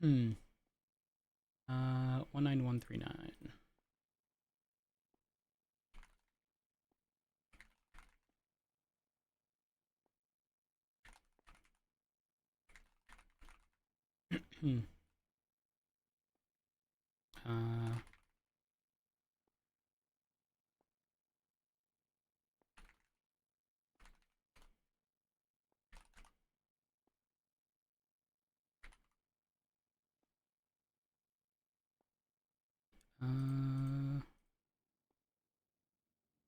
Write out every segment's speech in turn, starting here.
19139. uh,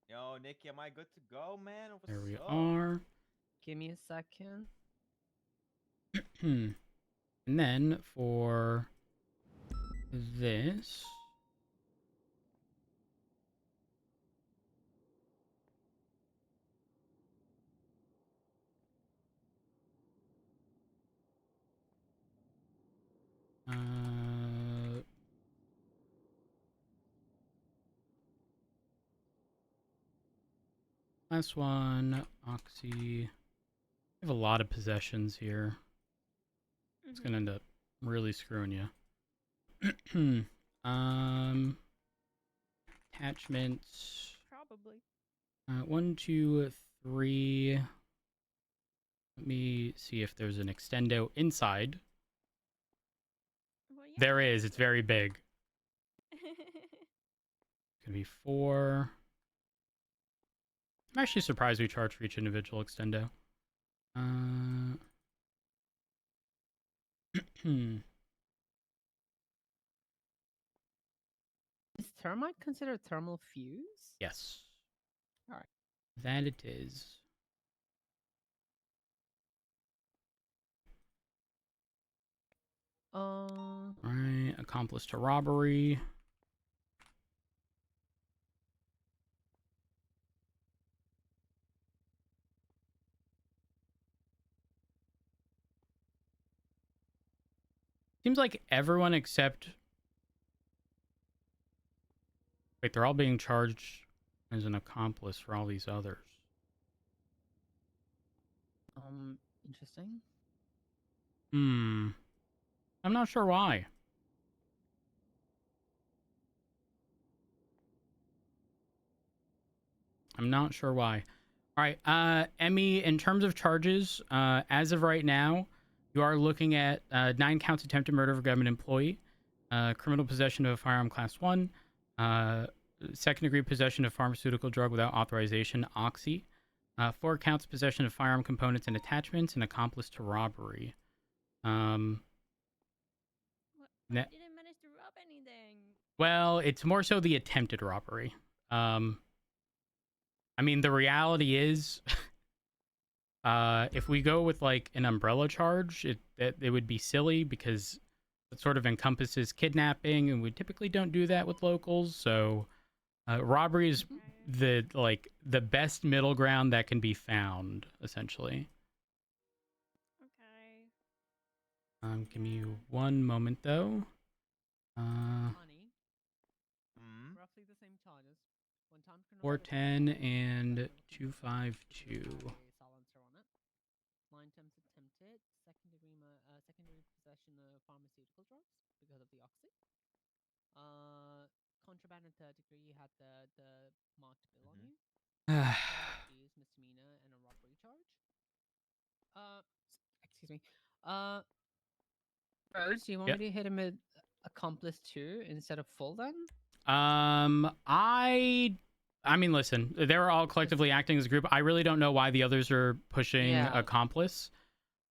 Yo, Nikki, am I good to go, man? there What's we up? are. Give me a second. And then for this, last one, Oxy. I have a lot of possessions here. It's gonna end up really screwing you. Attachments. Probably. 1, 2, 3. Let me see if there's an extendo inside. Well, yeah, There is. It's very big. It's gonna be 4. I'm actually surprised we charge for each individual extendo. Is thermite considered thermal fuse? Yes. Alright. That it is. Alright, accomplice to robbery. Seems like everyone except... Wait, they're all being charged as an accomplice for all these others. Interesting. I'm not sure why. I'm not sure why. All right, Emmy, in terms of charges, as of right now, you are looking at 9 counts attempted murder of a government employee, criminal possession of a firearm class 1, second-degree possession of pharmaceutical drug without authorization, Oxy, 4 counts possession of firearm components and attachments, and accomplice to robbery. I didn't manage to rob anything. Well, it's more so the attempted robbery. I mean, the reality is, if we go with like an umbrella charge, it would be silly because it sort of encompasses kidnapping, and we typically don't do that with locals. So, robbery is the best middle ground that can be found, essentially. Okay. Give me one moment though. Money. Roughly the same charges. 410 and 252. Silencer on it. 9 times attempted. Secondary possession of pharmaceutical drugs because of the oxy. Contraband and third degree, you had the marked bill on you. Is misdemeanor and a robbery charge. Excuse me. Rose, do you want me to hit him with accomplice 2 instead of full then? I mean, listen, they're all collectively acting as a group. I really don't know why the others are pushing accomplice.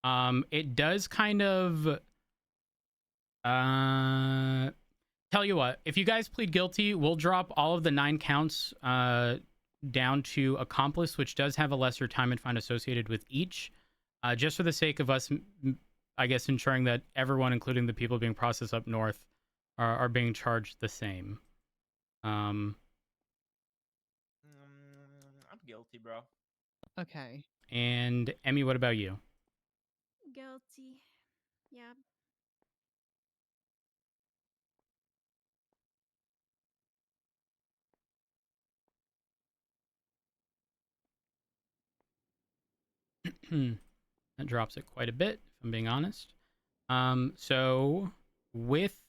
It does kind of tell you what, if you guys plead guilty, we'll drop all of the 9 counts down to accomplice, which does have a lesser time and fine associated with each, just for the sake of us, I guess, ensuring that everyone, including the people being processed up north, are being charged the same. I'm guilty, bro. Okay. And Emmy, what about you? Guilty. Yeah. That drops it quite a bit, if I'm being honest. So with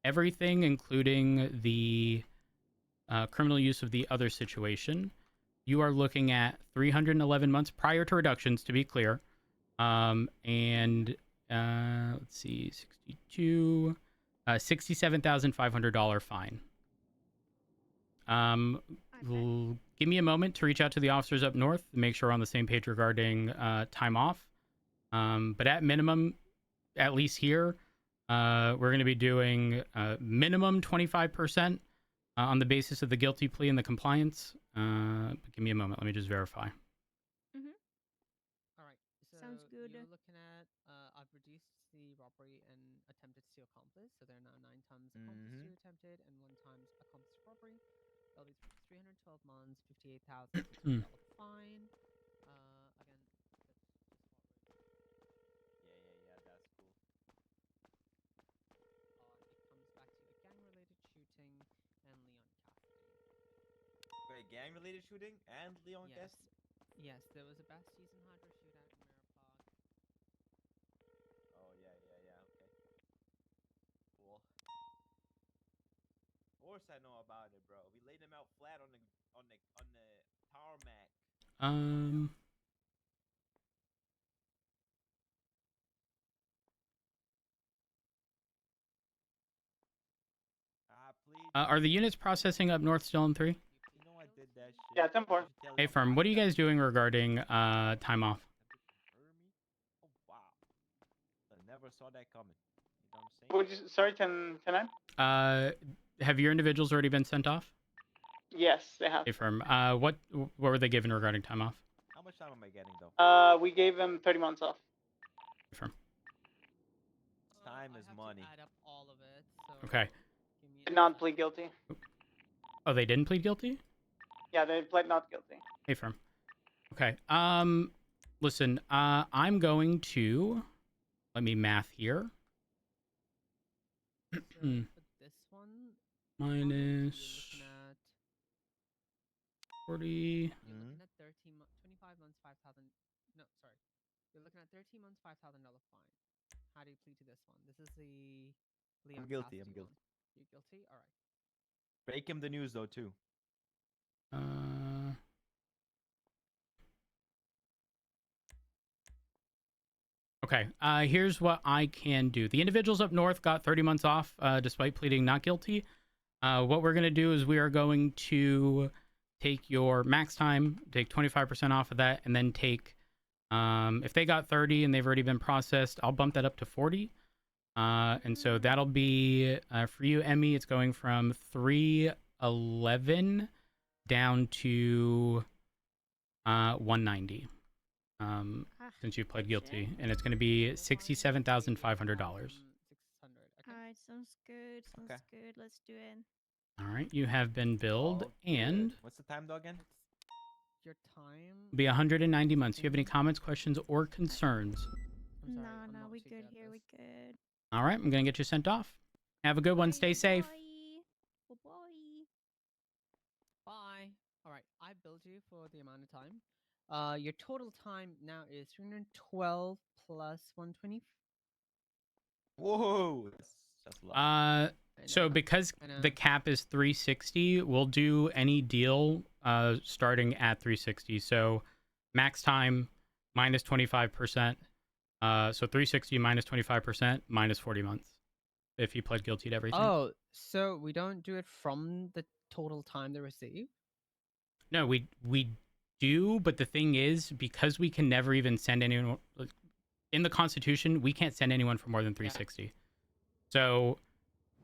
everything, including the criminal use of the other situation, you are looking at 311 months prior to reductions, to be clear. And let's see, 62, $67,500 fine. Give me a moment to reach out to the officers up north, make sure we're on the same page regarding time off. But at minimum, at least here, we're going to be doing minimum 25% on the basis of the guilty plea and the compliance. Give me a moment. Let me just verify. All right. So Sounds good. you're looking at I've reduced the robbery and attempted to accomplice, so they're now 9 times accomplice to attempted and 1 times accomplice to robbery. That'll be 312 months, $58,600 fine. Again, Yeah, that's cool. it comes back to the gang-related shooting and Leon Cassidy. Wait, gang-related shooting and Leon Yes. Cassidy? Yes, there was a Bass Season Hydro shootout in Mirror Park. Oh yeah, okay. Cool. Of course I know about it, bro. We laid him out flat on the tarmac. Please. Are the units processing up north still in 3? You know I did that shit. Yeah, it's in 4. Hey, firm, what are you guys doing regarding time off? Oh wow. I never saw that coming. You know what I'm saying? Would you, sorry, 10-9? Have your individuals already been sent off? Yes, they have. Hey, firm, what were they given regarding time off? How much time am I getting though? We gave them 30 months off. Hey, firm. Time I is have money. To add up all of it. So Okay. give me Did a not second. plead guilty. Oh, they didn't plead guilty? Yeah, they pled not guilty. Hey, firm. Okay. Listen, I'm going to let me math here. So for this one, Minus you're looking at 40. You're looking at 25 months, 5,000. No, sorry. You're looking at 13 months, $5,000 fine. How do you plead to this one? This is the Leon guilty, Cassidy I'm guilty. one. You're guilty? All right. Break him the news though too. Okay. Here's what I can do. The individuals up north got 30 months off, despite pleading not guilty. What we're gonna do is we are going to take your max time, take 25% off of that, and then take, if they got 30 and they've already been processed, I'll bump that up to 40. And so that'll be, for you, Emmy, it's going from 311 down to 190. Since you pled guilty, and it's going to be $67,500. 600. Okay. Alright, sounds good. Sounds Okay. good. Let's do it. All right, you have been billed, Oh, and good. What's the time though again? Your time. it'll be 190 months. Do you have any comments, questions, or concerns? I'm sorry, No, I'm no, not we too good at here. We this. good. All right, I'm going to get you sent off. Have a good one. Stay safe. Bye. Bye. Bye. All right. I billed you for the amount of time. Your total time now is 312 plus 120. Whoa, that's a lot. So because the cap is 360, we'll do any deal starting at 360. So max time minus 25%. So 360 minus 25% minus 40 months if you pled guilty to everything. Oh, so we don't do it from the total time they receive? No, we do, but the thing is, because we can never even send anyone in the Constitution, we can't send anyone for more than 360. So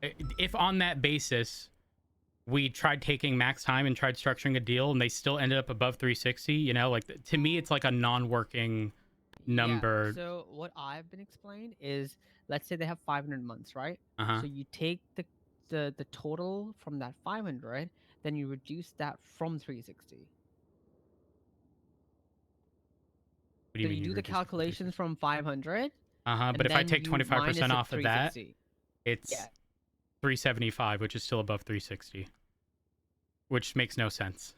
if on that basis we tried taking max time and tried structuring a deal and they still ended up above 360, you know, like to me it's like a non-working number. Yeah, so what I've been explained is, let's say they have 500 months, right? Uh-huh. So you take the total from that 500, then you reduce that from 360. What do you So mean you do the reduce it from calculations 360? from 500. But if I then take you 25% minus it off of that, 360. it's Yeah. 375, which is still above 360, which makes no sense.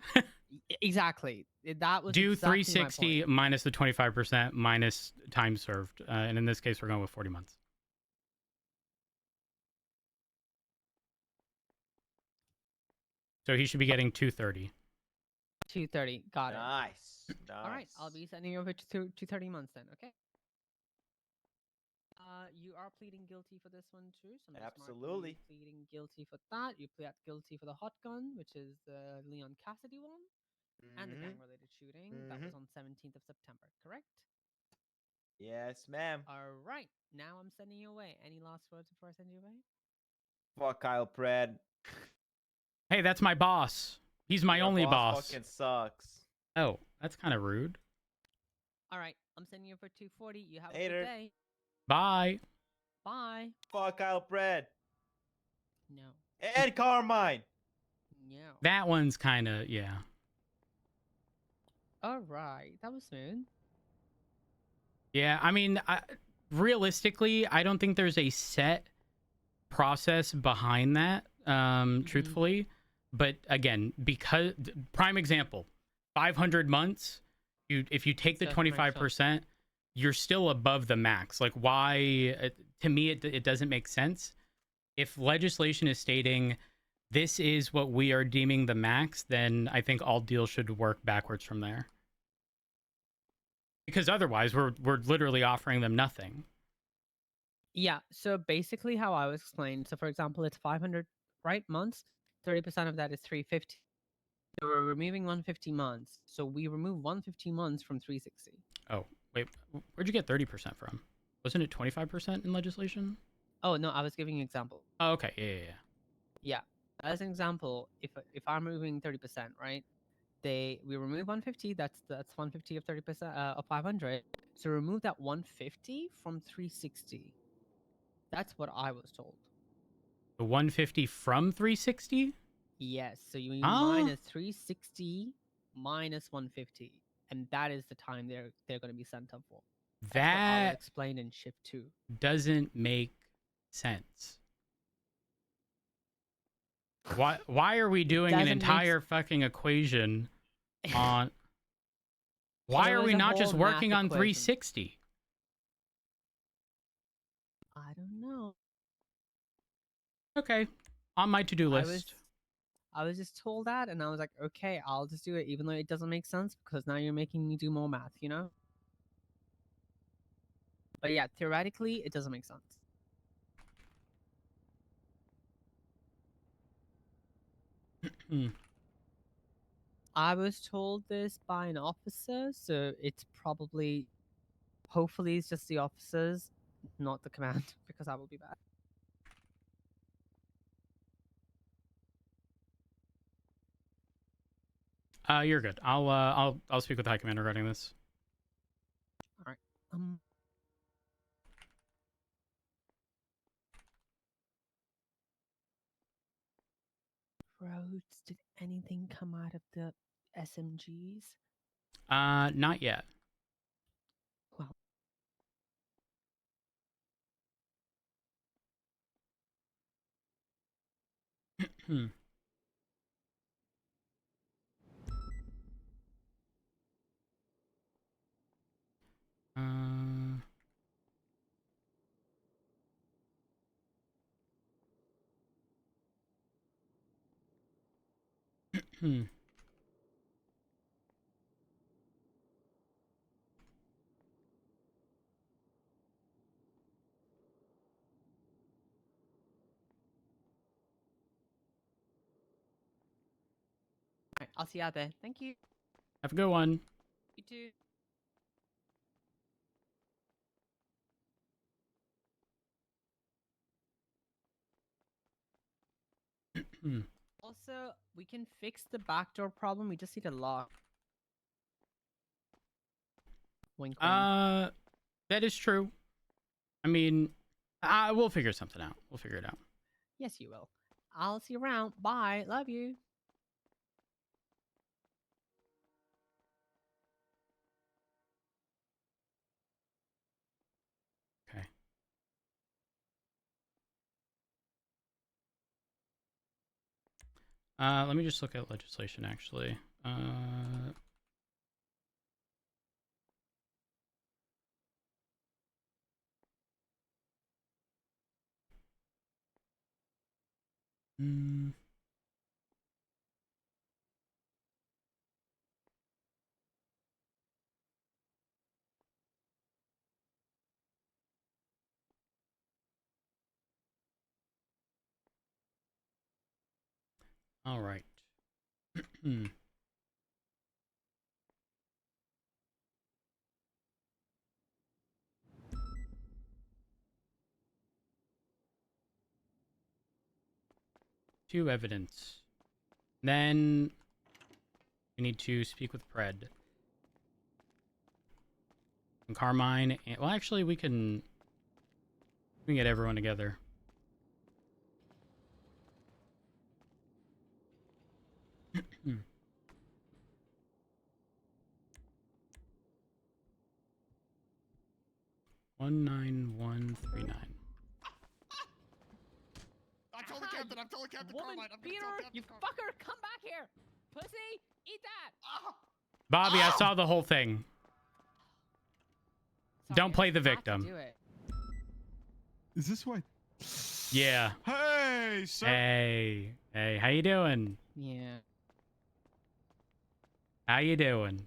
Exactly. That was Do exactly 360 my point. minus the 25% minus time served, and in this case we're going with 40 months. So he should be getting 230. 230. Got it. Nice. All right, I'll be sending you over to 230 months then. Okay. You are pleading guilty for this one too. So I'm just marking Absolutely. you pleading guilty for that. You plead guilty for the hot gun, which is the Leon Cassidy one, and the gang-related shooting. That was on 17th of September, correct? Yes, ma'am. All right. Now I'm sending you away. Any last words before I send you away? Fuck Kyle Pred. Hey, that's my boss. He's my only boss. Fucking sucks. Oh, that's kind of rude. All right. I'm sending you for 240. You have a Later. good day. Bye. Bye. Fuck Kyle Pred. No. And Carmine. No. That one's kind of, yeah. All right. That was smooth. Yeah, I mean, realistically, I don't think there's a set process behind that, truthfully. But again, because, prime example, 500 months, if you take the 25%, you're still above the max. Like, why? To me, it doesn't make sense. If legislation is stating this is what we are deeming the max, then I think all deals should work backwards from there. Because otherwise, we're literally offering them nothing. Yeah. So basically, how I was explained. So for example, it's 500 months. 30% of that is 350. So we're removing 150 months. So we remove 150 months from 360. Oh, wait. Where'd you get 30% from? Wasn't it 25% in legislation? Oh, no, I was giving you an example. Oh, okay. Yeah. Yeah. As an example, if I'm removing 30%, right? We remove 150, that's 150 of 30% of 500. So remove that 150 from 360. That's what I was told. The 150 from 360? Yes. So you minus 360 minus 150, and that is the time they're going to be sent up for. That's what I will explain in shift 2. Doesn't make sense. Why are we doing an entire fucking equation on? Why are we not just working on 360? I don't know. Okay, on my to-do list. I was just told that, and I was like, okay, I'll just do it, even though it doesn't make sense, because now you're making me do more math, you know? But yeah, theoretically, it doesn't make sense. I was told this by an officer, so it's probably, hopefully, it's just the officers, not the command, because that would be bad. You're good. I'll speak with the high command regarding this. All right. Roads, did anything come out of the SMGs? Not yet. Well. Alright, I'll see you out there. Thank you. Have a good one. You too. Also, we can fix the backdoor problem. We just need a lock. Wink, wink. That is true. I mean, we'll figure something out. We'll figure it out. Yes, you will. I'll see you around. Bye. Love you. Okay. Let me just look at legislation, actually. All right. 2 evidence. Then we need to speak with Pred. And Carmine. And, well, actually, we can get everyone together. Hmm. 19139. I told the captain. I told the captain. Woman, Carmine, I'm beater, gonna tell Captain you fucker, come back here! Pussy, eat that! Bobby, I saw the whole thing. Don't play the victim. Do it. Is this what? Yeah. Hey, sir. Hey, how you doing? Yeah. How you doing?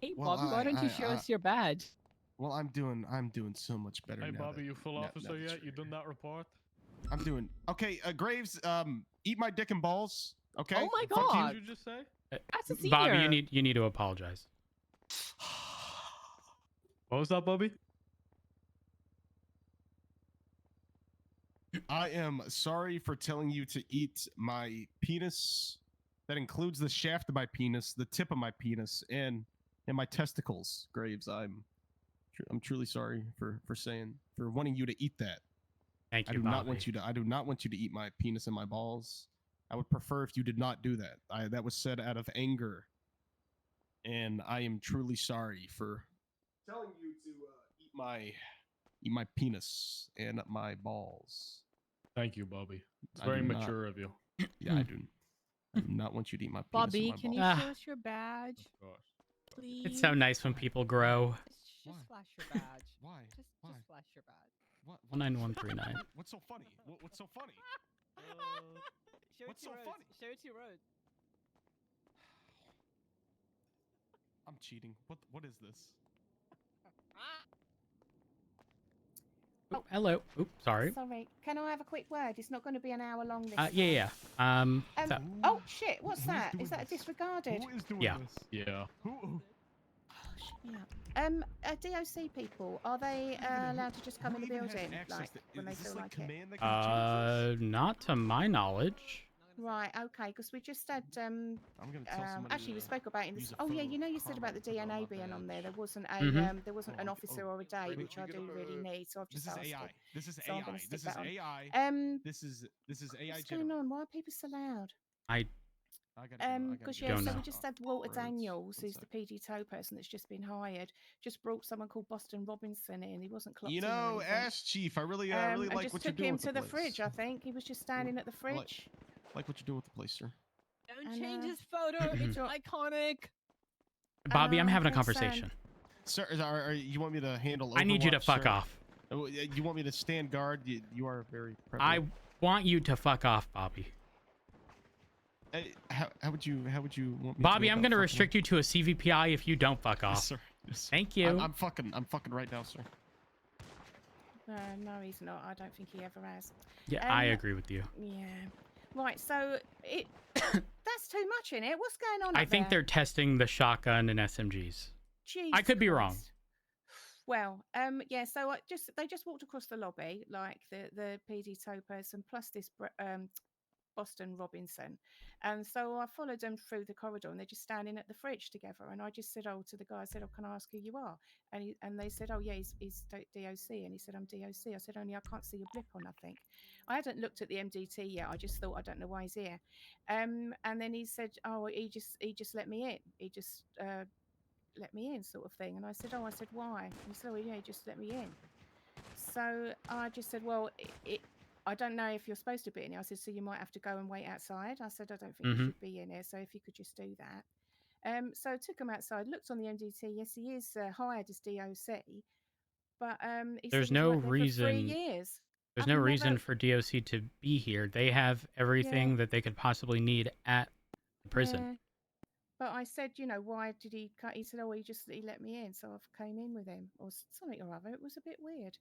Hey, Well, Bobby, why don't you show us your badge? Well, I'm doing so much better Hey, now. Bobby, that- you full now- now officer that yet? you're You here. done that report? I'm doing okay. Graves, eat my dick and balls. Okay. Oh my Fuck you. God. What did you just say? That's a senior. Bobby, you need to apologize. What was that, Bobby? I am sorry for telling you to eat my penis. That includes the shaft of my penis, the tip of my penis, and my testicles. Graves, I'm truly sorry for wanting you to eat that. Thank you, I do Bobby. not want you to eat my penis and my balls. I would prefer if you did not do that. That was said out of anger, and I am truly sorry for telling you to eat my penis and my balls. Thank you, Bobby. It's I very do not- mature of you. Yeah, I do not want you to eat my penis Bobby, and my can balls. you Ah. show us your badge, Of course. please? It's so nice when people grow. Just Why? flash your badge. Why? Just Why? flash your badge. What? 19139. What's so funny? What's so funny? Show What's it to so Rose. funny? Show it to Rose. I'm cheating. What is this? Oh, hello. Oops, sorry. Sorry. Can I have a quick word? It's not going to be an hour long. This Yeah. So- Oh shit! What's Who's that? doing Is that this? disregarded? Who is doing Yeah. this? Yeah. Who? Yeah. DOC people, are they allowed to just come in the building like when they is this feel like like it? command that can change this? not to my knowledge. Right. Okay. Because we just had I'm gonna tell somebody. actually we spoke about it in this. use a Oh yeah, photo you know of you said about the Carmine to put it on DNA my being on there. There badge. wasn't a Mhm. there wasn't an Oh, officer oh, or a date, wait, which you I get do up, really need. So I've This just is asked. AI. This is So I'm AI. gonna stick This is that on. AI. This is AI. What's going on? Why are people so loud? I gotta go. Because Don't yeah, so know. we just had Walter Rhodes, Daniels, one who's sec. the PD tow person that's just been hired, just brought someone called Boston Robinson in. He wasn't clocked You in or know, anything. Ash Chief, I really And like just what you're took doing him with to the place. fridge. I think he was just standing at the fridge. Like what you're doing with the place, sir. Don't And, change his photo. It's iconic. Bobby, I'm having a okay, son. conversation. Sir, you want me to handle? I need you to Overwatch, fuck sir? off. Oh, you want me to stand guard? You are very. I prevalent. want you to fuck off, Bobby. How would you want me? Bobby, to I'm going to restrict you to a CVPI if you don't fuck Yes, off. sir. Yes, sir. Thank you. I'm fucking right now, sir. No, he's not. I don't think he ever has. Yeah, I Um, agree with you. Yeah. Right. So it that's too much in it. What's going on? I up think there? they're testing the shotgun and SMGs. I could Jesus be wrong. Christ. Well, yeah. So they just walked across the lobby, like the PD tow person plus this Boston Robinson. And so I followed them through the corridor and they're just standing at the fridge together. And I just said, to the guy, I said, can I ask who you are? And they said, yeah, he's DOC. And he said, I'm DOC. I said, only I can't see your blip or nothing. I hadn't looked at the MDT yet. I just thought, I don't know why he's here. And then he said, he just let me in. He just let me in sort of thing. And I said, why? And he said, yeah, he just let me in. So I just said, well, I don't know if you're supposed to be in here. I said, so you might have to go and wait outside. I said, I don't think you should be in here. So if you could just do that. So I took him outside, looked on the MDT. Yes, he is hired as DOC. But he There's said he's no worked there reason. for 3 years. There's I've no reason never- for DOC to be here. They have everything that they could possibly need at the prison. Yeah. But I said, why did he cut? He said, he let me in. So I came in with him or something or other. It was a bit weird.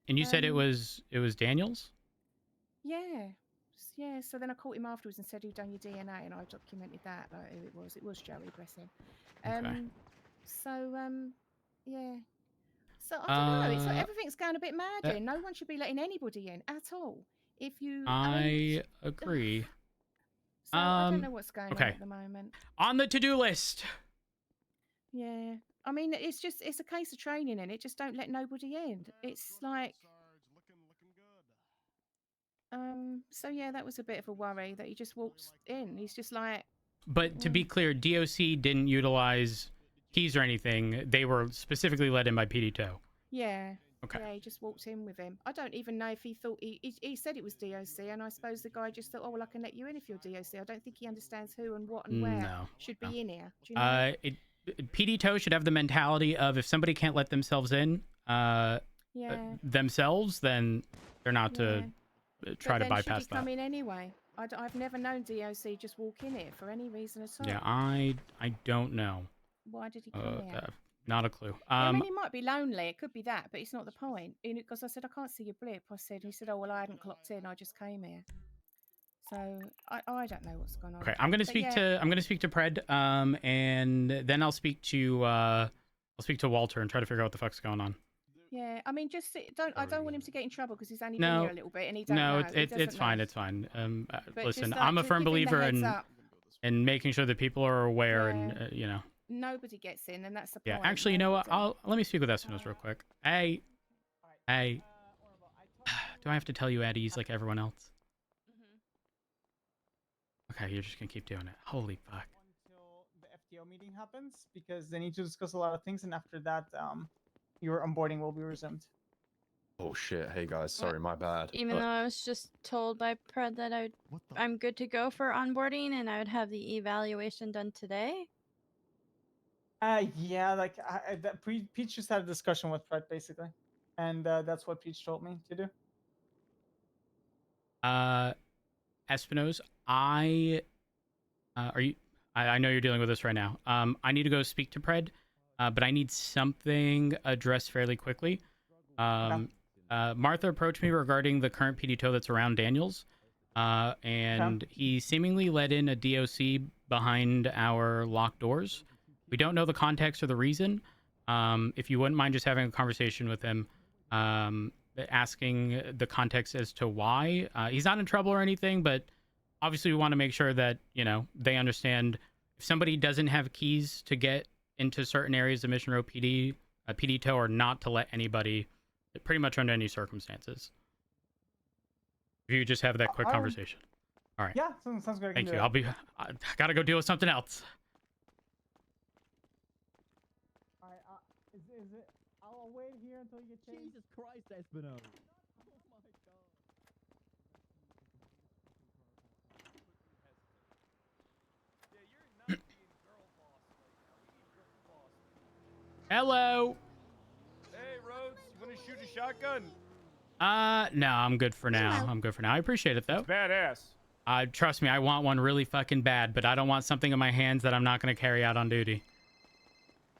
And you said it was Daniels? Yeah. Yeah, so then I caught him afterwards and said, "Who done your DNA?" And I documented that, like who it was. It was Joey, bless him. Okay. So yeah. So I don't know. It's like everything's going a bit mad here. No one should be letting anybody in at all. If you, I agree. So I don't know what's going on okay. at the moment. On the to-do list. Yeah. I mean, it's a case of training, and it just don't let nobody in. It's like, so yeah, that was a bit of a worry that he just walked in. He's just like. But to be clear, DOC didn't utilize keys or anything. They were specifically let in by PD Toe. Yeah. Okay. Yeah, he just walked in with him. I don't even know if he thought he said it was DOC, and I suppose the guy just thought, oh well, I can let you in if you're DOC. I don't think he understands who and what and where should be in here. Do you know? PD Toe should have the mentality of if somebody can't let themselves in, themselves, then they're not to try to bypass should he come in anyway? I've never known DOC just walk in here for any reason at all. Yeah, I don't know. Why did he come here? Not a clue. I mean, he might be lonely. It could be that, but it's not the point. Because I said, I can't see your blip. He said, oh, well, I hadn't clocked in. I just came here. So I don't know what's going on. Okay, I'm gonna speak to Pred, and then I'll speak to Walter and try to figure out what the fuck's going on. Yeah, I mean, I don't want him to get in trouble because he's only been here a little bit and he don't know. It's fine. It's fine. Listen, just, I'm a firm believer in making sure that people are aware and you know. Nobody gets in, and that's the point. Yeah, actually, you know what? Let me speak with Espinos real quick. Hey, do I have to tell you Eddie's like everyone else? Okay, you're just gonna keep doing it. Holy fuck. Until the FTO meeting happens, because they need to discuss a lot of things, and after that, your onboarding will be resumed. Oh shit! Hey guys, sorry, my bad. Even though I was just told by Pred that I'm good to go for onboarding, and I would have the evaluation done today. Yeah, like Peach just had a discussion with Fred basically, and that's what Peach told me to do. Espinos, I know you're dealing with this right now. I need to go speak to Pred, but I need something addressed fairly quickly. Martha approached me regarding the current PD Toe that's around Daniels, and he seemingly let in a DOC behind our locked doors. We don't know the context or the reason. If you wouldn't mind just having a conversation with him, asking the context as to why. He's not in trouble or anything, but obviously we want to make sure that, you know, they understand if somebody doesn't have keys to get into certain areas of Mission Row PD, PD Toe, or not to let anybody, pretty much under any circumstances. If you just have that quick conversation. All right. Yeah, sounds good. Thank you. I gotta go deal with something else. Is it? I'll wait here until you get changed. Jesus Christ, Espino. Oh my god. Yeah, you're not being girl boss right now. We need girl boss. Hello. Hey, Rhodes, you want to shoot a shotgun? No, I'm good for now. Hello. I'm good for now. I appreciate it though. It's badass. Trust me, I want one really fucking bad, but I don't want something in my hands that I'm not going to carry out on duty.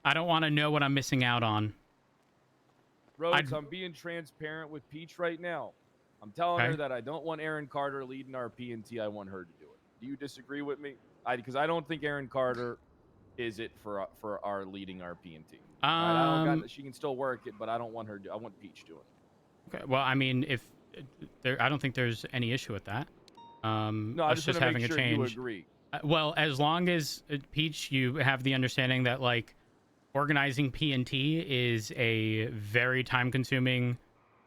I don't want to know what I'm missing out on. Rhodes, I'm being transparent with Peach right now. I'm telling her that I don't want Aaron Carter leading our PNT. I want her to do it. Do you disagree with me? Because I don't think Aaron Carter is it for our leading our PNT. She can still work it, but I don't want her to. I want Peach doing it. Okay. Well, I mean, I don't think there's any issue with that. No, I just having a change. You agree. Well, as long as Peach, you have the understanding that like organizing PNT is a very time-consuming,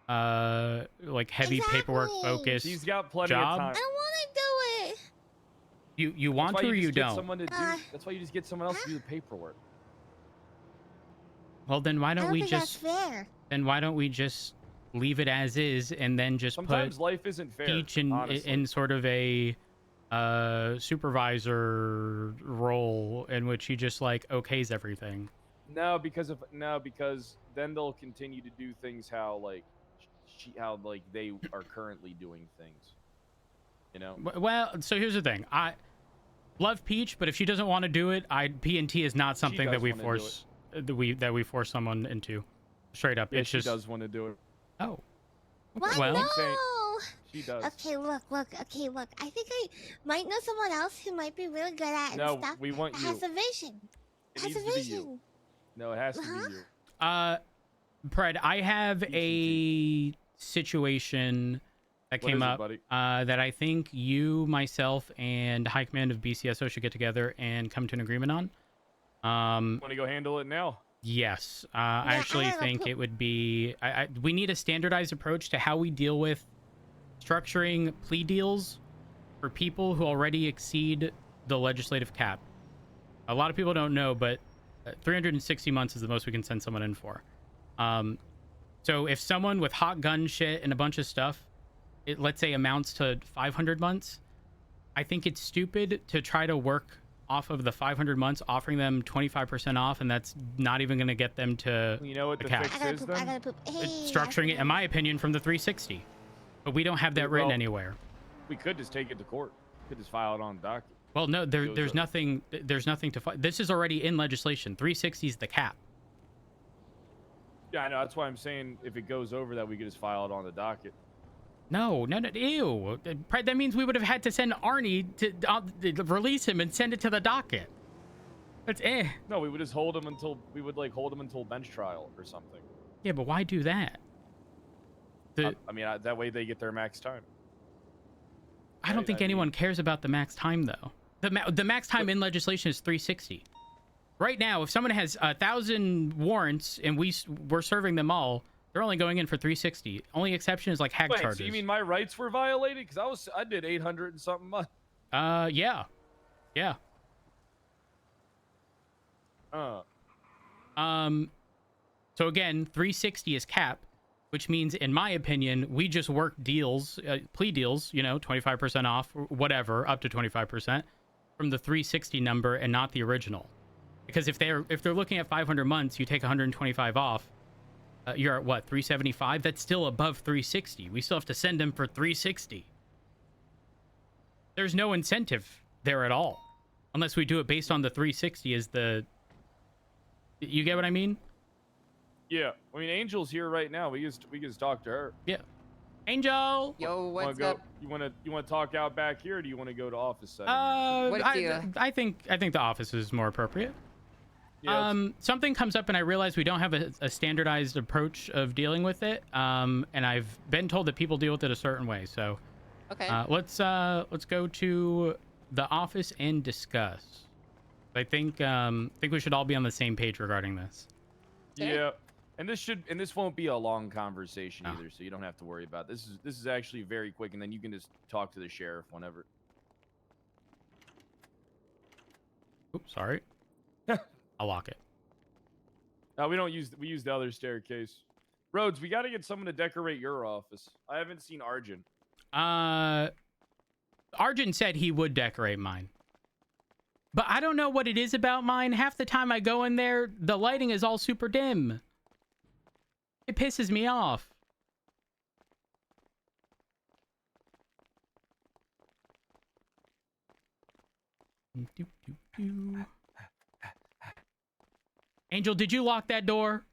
like heavy paperwork focused. He's got plenty job. of time. I want to do it. You want to or you don't? That's why you just get someone else to do the paperwork. Well, then why don't we just? That's fair. Then why don't we just leave it as is and then just Sometimes put life isn't fair, Peach in sort of a supervisor role in which he just like okays everything. No, because then they'll continue to do things how they are currently doing things. You know. Well, so here's the thing. I love Peach, but if she doesn't want to do it, PNT is not something that we force force someone into. Straight up, yeah, it's she just does want to do it. Oh. Why well, no? She does. Okay, look. I think I might know someone else who might be really good at No, stuff. we want that you. Has a vision. It needs to be you. No, it has to be you. Pred, I have a situation that came up that I think you, myself, and High Command of BCSO should get together and come to an agreement on. Want to go handle it now? Yes, I actually think it would be. We need a standardized approach to how we deal with structuring plea deals for people who already exceed the legislative cap. A lot of people don't know, but 360 months is the most we can send someone in for. So if someone with hot gun shit and a bunch of stuff, it let's say amounts to 500 months, I think it's stupid to try to work off of the 500 months, offering them 25% off, and that's not even going to get them to You know what the cap. fix is then? Structuring it, in my opinion, from the 360. But we don't have that written anywhere. We could just take it to court. We could just file it on the docket. Well, no, there's nothing to fight. This is already in legislation. 360 is the cap. Yeah, I know. That's why I'm saying if it goes over that, we could just file it on the docket. No, ew. That means we would have had to send Arnie to release him and send it to the docket. That's No, we would just hold him until hold him until bench trial or something. Yeah, but why do that? I mean, that way they get their max time. I don't think anyone cares about the max time though. The max time in legislation is 360. Right now, if someone has 1,000 warrants and we're serving them all, they're only going in for 360. Only exception is like hack charges. So you mean my rights were violated? Because I did 800 and something months. Yeah. So again, 360 is cap, which means, in my opinion, we just work deals, plea deals, 25% off, whatever, up to 25% from the 360 number and not the original. Because if they're looking at 500 months, you take 125 off. You're at what, 375? That's still above 360. We still have to send them for 360. There's no incentive there at all, unless we do it based on the 360 as the. You get what I mean? Yeah, I mean Angel's here right now. We can just talk to her. Yeah, Angel. Yo, what's up? You want to talk out back here, or do you want to go to office setting? I think the office is more appropriate. Yeah, something comes up and I realize we don't have a standardized approach of dealing with it. And I've been told that people deal with it a certain way. So, okay, let's go to the office and discuss. I think we should all be on the same page regarding this. Yeah, and this won't be a long conversation either, so you don't have to worry about it. This is actually very quick, and then you can just talk to the sheriff whenever. Oops, sorry. I'll lock it. No, we use the other staircase. Rhodes, we got to get someone to decorate your office. I haven't seen Arjun. Arjun said he would decorate mine. But I don't know what it is about mine. Half the time I go in there, the lighting is all super dim. It pisses me off. Angel, did you lock that door?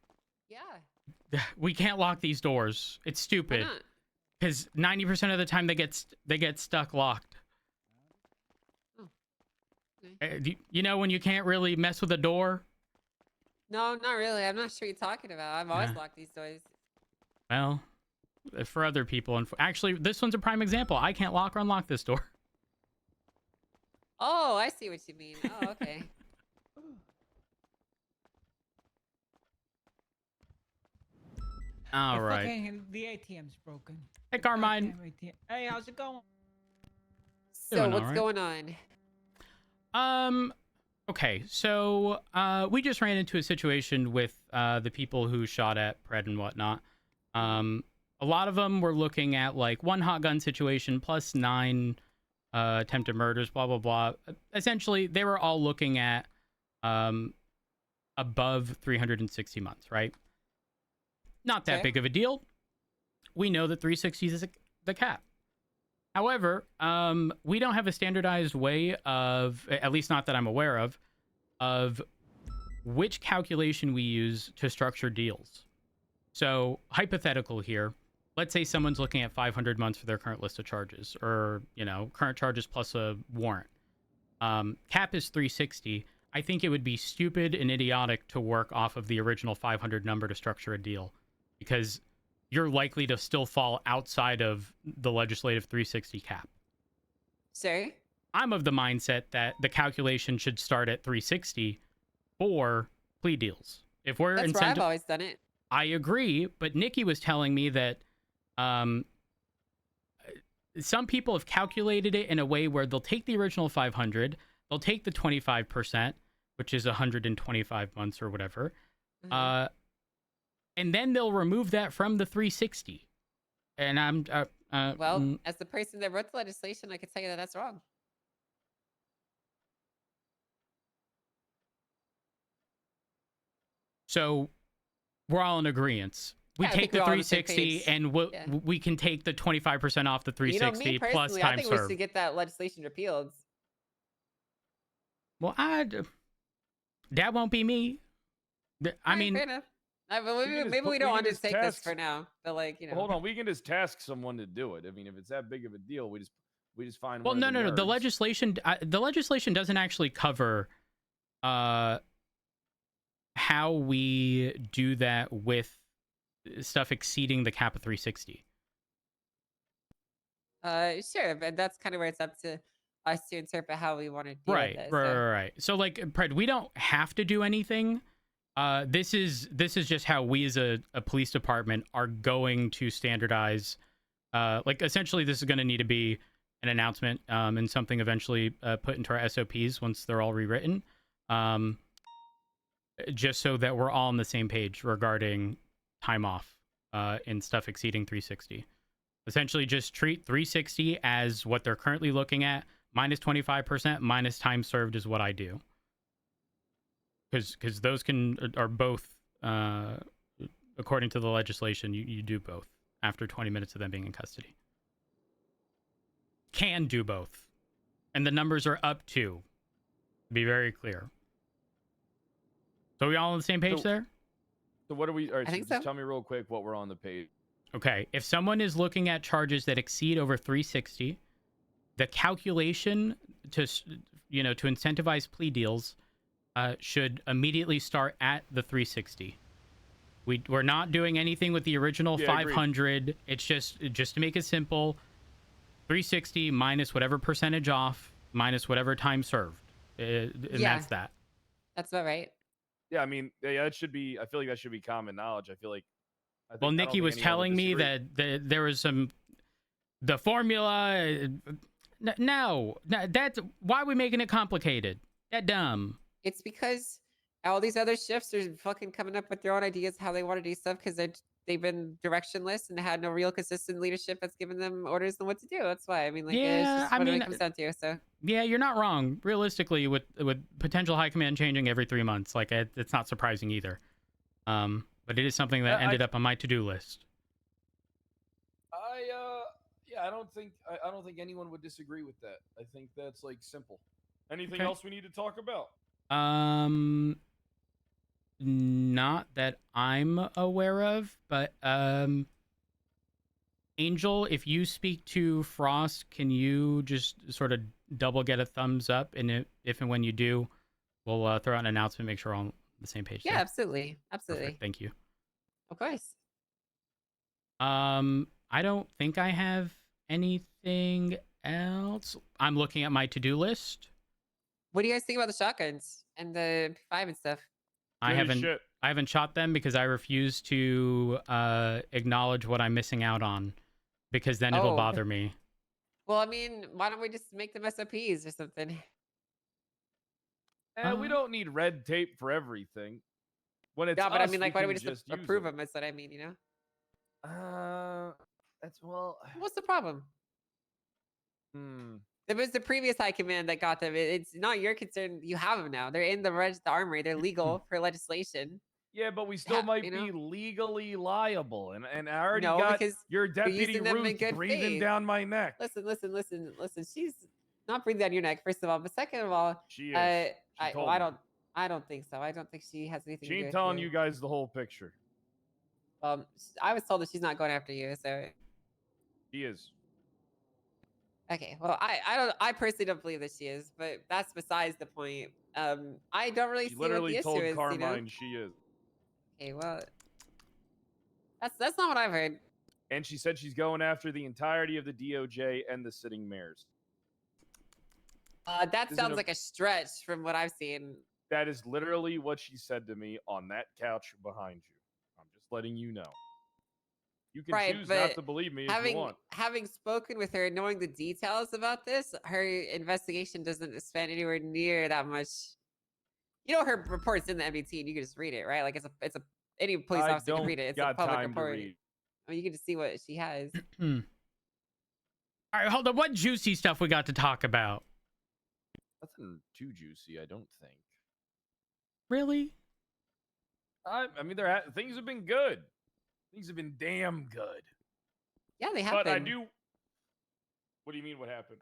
Yeah. We can't lock these doors. It's stupid. Because 90% of the time they get stuck locked. You know when you can't really mess with a door? No, not really. I'm not sure what you're talking about. I've always locked these doors. Well, for other people, and actually, this one's a prime example. I can't lock or unlock this door. Oh, I see what you mean. Oh, okay. All right. The ATM's broken. Hey, Carmine. Hey, how's it going? So what's going on? Okay, so we just ran into a situation with the people who shot at Pred and whatnot. A lot of them were looking at like one hot gun situation plus 9 attempted murders, blah blah blah. Essentially, they were all looking at above 360 months, right? Not that big of a deal. We know that 360 is the cap. However, we don't have a standardized way of, at least not that I'm aware of which calculation we use to structure deals. So, hypothetical here. let's say someone's looking at 500 months for their current list of charges, or current charges plus a warrant. Cap is 360. I think it would be stupid and idiotic to work off of the original 500 number to structure a deal, because you're likely to still fall outside of the legislative 360 cap. Sorry? I'm of the mindset that the calculation should start at 360 for plea deals. If we're That's where I've always done it. I agree, but Nikki was telling me that some people have calculated it in a way where they'll take the original 500, they'll take the 25%, which is 125 months or whatever, and then they'll remove that from the 360. And I'm well, as the person that wrote the legislation, I can tell you that that's wrong. So we're all in agreement. We take the 360 and we can take the 25% off the 360 plus time I think served. we should get that legislation repealed. Well, that won't be me. I mean, fair enough. Maybe we don't undertake this for now, but Hold on, we can just task someone to do it. I mean, if it's that big of a deal, we just find. Well, no. The legislation doesn't actually cover how we do that with stuff exceeding the cap of 360. Sure, but that's kind of where it's up to us to interpret how we want to deal with it. Right. So, Pred, we don't have to do anything. This is just how we as a police department are going to standardize. Essentially, this is going to need to be an announcement and something eventually put into our SOPs once they're all rewritten. Just so that we're all on the same page regarding time off and stuff exceeding 360. Essentially, just treat 360 as what they're currently looking at, minus 25%, minus time served is what I do. Because those are both, according to the legislation, you do both after 20 minutes of them being in custody. Can do both. And the numbers are up to be very clear. So we all on the same page there? So what are we? All right, I think just so. tell me real quick what we're on the page. Okay, if someone is looking at charges that exceed over 360, the calculation to incentivize plea deals should immediately start at the 360. We're not doing anything with the original 500. Agreed. It's just to make it simple, 360 minus whatever percentage off, minus whatever time served. And that's that. That's about right. Yeah, I mean, that should be. I feel like that should be common knowledge. I feel like. Well, Nikki was telling me that there was the formula. No, that's why are we making it complicated? That dumb. It's because all these other shifts are fucking coming up with their own ideas how they want to do stuff because they've been directionless and had no real consistent leadership that's given them orders on what to do. That's why. I mean, it's just what it comes down to. So yeah, you're not wrong. Realistically, with potential high command changing every 3 months, it's not surprising either. But it is something that ended up on my to-do list. I don't think anyone would disagree with that. I think that's simple. Anything else we need to talk about? Not that I'm aware of, but Angel, if you speak to Frost, can you just sort of double get a thumbs up? And if and when you do, we'll throw out an announcement, make sure we're on the same page. Yeah, there. absolutely. Perfect. Thank you. Of course. I don't think I have anything else. I'm looking at my to-do list. What do you guys think about the shotguns and the 5 and stuff? I haven't shot them because I refuse to acknowledge what I'm missing out on, because then it'll bother me. Well, I mean, why don't we just make them SOPs or something? We don't need red tape for everything. When it's but I mean, why don't we just approve them? That's what I mean, What's the problem? It was the previous high command that got them. It's not your concern. You have them now. They're in the armory. They're legal for legislation. Yeah, but we still might be legally liable. And I already got your deputy Ruth breathing down my neck. Listen. She's not breathing down your neck, first of all. But second of all, she is. I don't think so. I don't think she has anything to do with She ain't telling you guys the whole picture. I was told that she's not going after you, so. She is. Okay, well, I personally don't believe that she is, but that's besides the point. I don't really She see what literally the issue told is, Carmine she is. Okay, well, that's not what I've heard. And she said she's going after the entirety of the DOJ and the sitting mayors. That sounds like a stretch from what I've seen. That is literally what she said to me on that couch behind you. I'm just letting you know. You can choose not to believe me if you want. Having spoken with her, knowing the details about this, her investigation doesn't span anywhere near that much. You know, her report's in the MBT, and you can just read it, right? Like it's a any police officer can read it. It's a public report. I mean, you can just see what she has. All right, hold on. What juicy stuff we got to talk about? Nothing too juicy, I don't think. Really? I mean, things have been good. Things have been damn good. Yeah, they have but been. I do. What do you mean? What happened?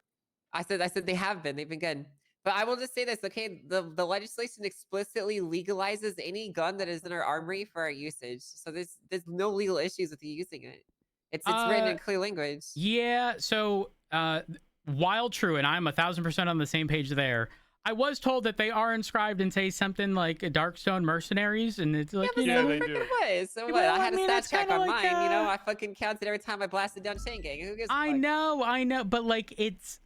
I said they have been. They've been good. But I will just say this, okay? The legislation explicitly legalizes any gun that is in our armory for our usage. So there's no legal issues with you using it. It's written in clear language. Yeah. So while true, and I'm 1,000% on the same page there. I was told that they are inscribed and say something like Darkstone Mercenaries, and it's like, yeah, they do. So what? I had a stat check on mine. You know, I fucking counted every time I blasted down Chain Gang. Who gives a fuck? I know, but like it's.